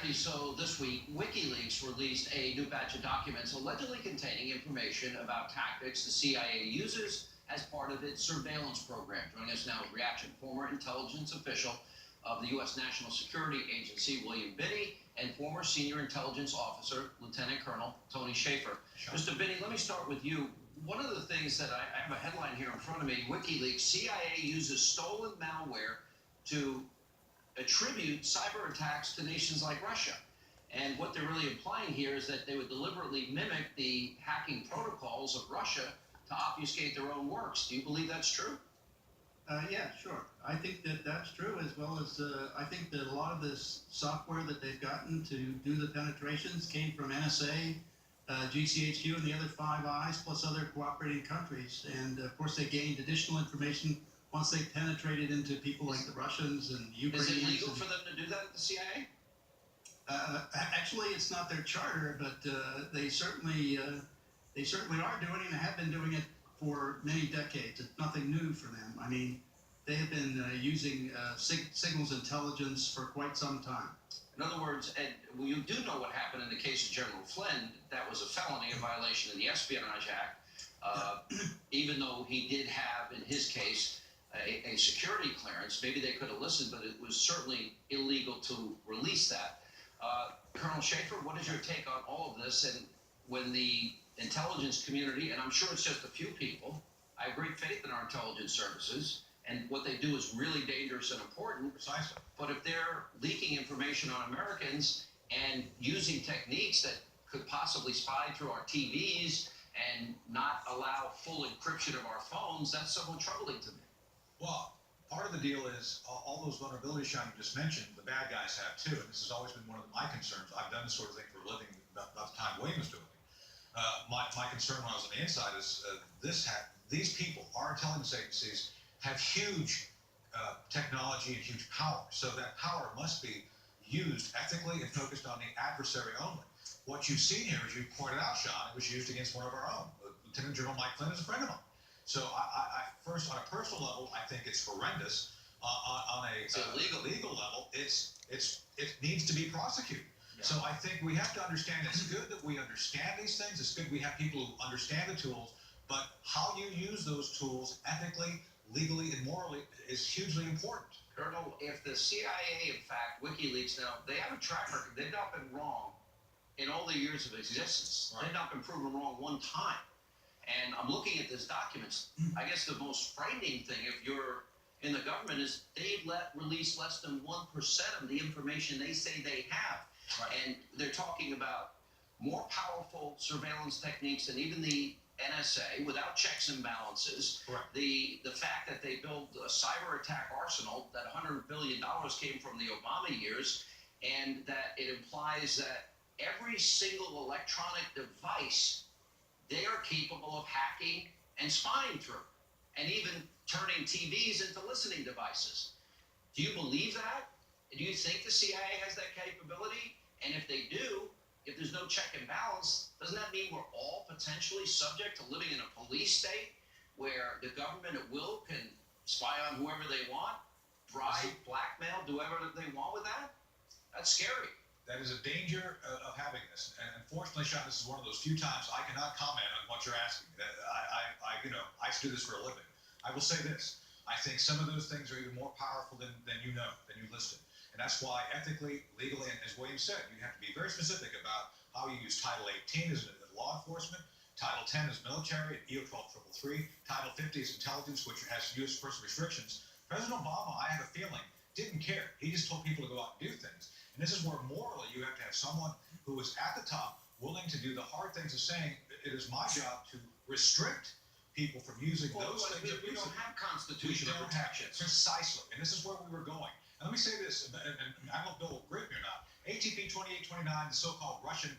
Kathy, so this week, WikiLeaks released a new batch of documents allegedly containing information about tactics the CIA uses as part of its surveillance program. Joining us now with reaction, former intelligence official of the U.S. National Security Agency, William Binney, and former senior intelligence officer, Lieutenant Colonel Tony Shaffer. Sure. Mr. Binney, let me start with you. One of the things that I have a headline here in front of me, WikiLeaks, CIA uses stolen malware to attribute cyber attacks to nations like Russia. And what they're really implying here is that they would deliberately mimic the hacking protocols of Russia to obfuscate their own works. Do you believe that's true? Yeah, sure. I think that that's true, as well as I think that a lot of this software that they've gotten to do the penetrations came from NSA, GCHQ, and the other Five Eyes, plus other cooperating countries. And of course, they gained additional information once they penetrated into people like the Russians and Ukrainians. Is it legal for them to do that at the CIA? Actually, it's not their charter, but they certainly are doing it and have been doing it for many decades. It's nothing new for them. I mean, they have been using signals intelligence for quite some time. In other words, Ed, well, you do know what happened in the case of General Flynn. That was a felony, a violation of the Espionage Act. Even though he did have, in his case, a security clearance, maybe they could have listened, but it was certainly illegal to release that. Colonel Shaffer, what is your take on all of this? And when the intelligence community, and I'm sure it's just a few people, I have great faith in our intelligence services, and what they do is really dangerous and important. Precisely. But if they're leaking information on Americans and using techniques that could possibly spy through our TVs and not allow full encryption of our phones, that's somewhat troubling to me. Well, part of the deal is all those vulnerabilities, Sean, you just mentioned, the bad guys have too, and this has always been one of my concerns. I've done this sort of thing for a living about the time William was doing it. My concern when I was on the inside is these people, our intelligence agencies, have huge technology and huge power. So that power must be used ethically and focused on the adversary only. What you've seen here, as you pointed out, Sean, it was used against one of our own. Lieutenant General Mike Flynn is a friend of mine. So I first, on a personal level, I think it's horrendous. On a legal level, it needs to be prosecuted. Yeah. So I think we have to understand it's good that we understand these things. It's good we have people who understand the tools, but how you use those tools ethically, legally, and morally is hugely important. Colonel, if the CIA, in fact, WikiLeaks, now, they have a track record. They've not been wrong in all the years of existence. Right. They've not been proven wrong one time. And I'm looking at these documents. I guess the most frightening thing, if you're in the government, is they've released less than 1% of the information they say they have. Right. And they're talking about more powerful surveillance techniques than even the NSA, without checks and balances. Right. The fact that they built a cyber attack arsenal, that $100 billion came from the Obama years, and that it implies that every single electronic device they are capable of hacking and spying through, and even turning TVs into listening devices. Do you believe that? Do you think the CIA has that capability? And if they do, if there's no check and balance, doesn't that mean we're all potentially subject to living in a police state where the government at will can spy on whoever they want, bribe, blackmail, do whatever they want with that? That's scary. That is a danger of having this. And unfortunately, Sean, this is one of those few times I cannot comment on what you're asking. I do this for a living. I will say this. I think some of those things are even more powerful than you listed. And that's why ethically, legally, and as William said, you have to be very specific about how you use Title 18 as law enforcement, Title 10 as military, EO 12333, Title 50 is intelligence, which has U.S. person restrictions. President Obama, I have a feeling, didn't care. He just told people to go out and do things. And this is where morally you have to have someone who is at the top willing to do the hard things of saying it is my job to restrict people from using those things. We don't have constitutional protections. Precisely. And this is where we were going. And let me say this, and I don't know if Bill will agree with me or not. ATP 2829, the so-called Russian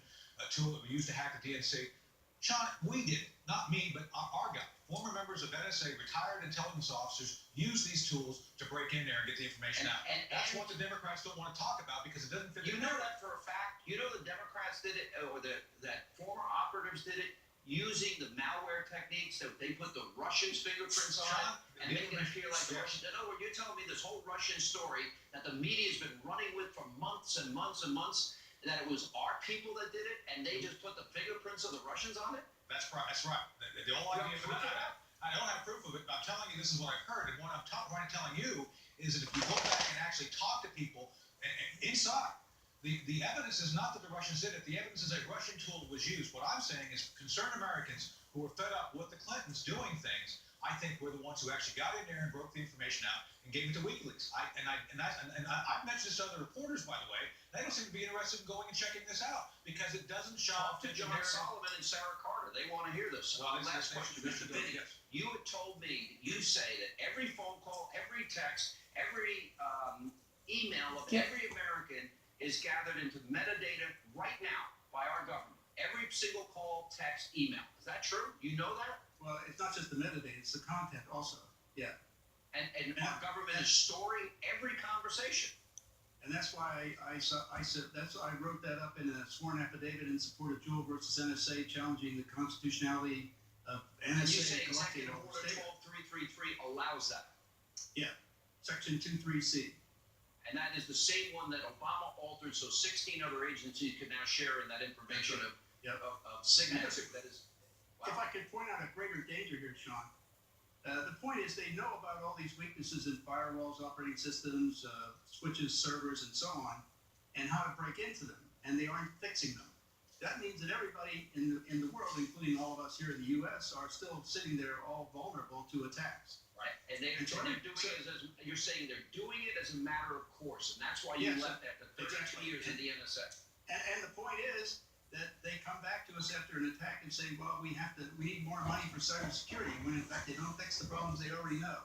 tool that we used to hack the DNC, Sean, we did it. Not me, but our guy. Former members of NSA, retired intelligence officers, use these tools to break in there and get the information out. And that's what the Democrats don't want to talk about because it doesn't fit. You know that for a fact. You know the Democrats did it, or that former operatives did it, using the malware techniques that they put the Russians' fingerprints on and making it feel like the Russians. In other words, you're telling me this whole Russian story that the media's been running with for months and months and months that it was our people that did it, and they just put the fingerprints of the Russians on it? That's right. That's right. The whole You idea have of proof of that? I don't have proof of it, but I'm telling you, this is what I've heard. And what I'm trying to tell you is that if you go back and actually talk to people inside, the evidence is not that the Russians did it. The evidence is a Russian tool was used. What I'm saying is concerned Americans who are fed up with the Clintons doing things, I think we're the ones who actually got in there and broke the information out and gave it to WikiLeaks. I've mentioned this to other reporters, by the way. They don't seem to be interested in going and checking this out because it doesn't show Talk up to John Solomon and Sarah Carter. They want to hear this. Well, Last question, Mr. Vinny. Yes. You had told me, you say that every phone call, every text, every email of every American is gathered into metadata right now by our government. Every single call, text, email. Is that true? You know that? Well, it's not just the metadata; it's the content also. Yeah. And our government is storing every conversation. And that's why I said that's why I wrote that up in a sworn affidavit in support of Jewell versus NSA, challenging the constitutionality of And you NSA say collecting Executive all Order this data. 12333 allows that. Section 23C. And that is the same one that Obama altered so 16 other agencies can now share in that information of, Yep. of signature. That is, If wow. I could point out a greater danger here, Sean. The point is they know about all these weaknesses in firewalls, operating systems, switches, servers, and so on, and how to break into them, and they aren't fixing them. That means that everybody in the world, including all of us here in the U.S., are still sitting there all vulnerable to attacks. Right. And they're doing it as you're saying they're doing it as a matter of course, and that's why you Yes, left after 32 exactly. years in the NSA. And the point is that they come back to us after an attack and say, well, we need more money for cybersecurity, when in fact they don't fix the problems they already know.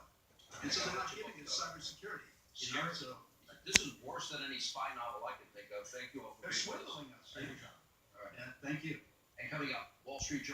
And so they're not giving us cybersecurity. You know, so This is worse than any spy novel I can think of. Thank you all for they're being with us. swindling us. Thank you, John. All right. Yeah, thank you. And coming up, Wall Street Journal.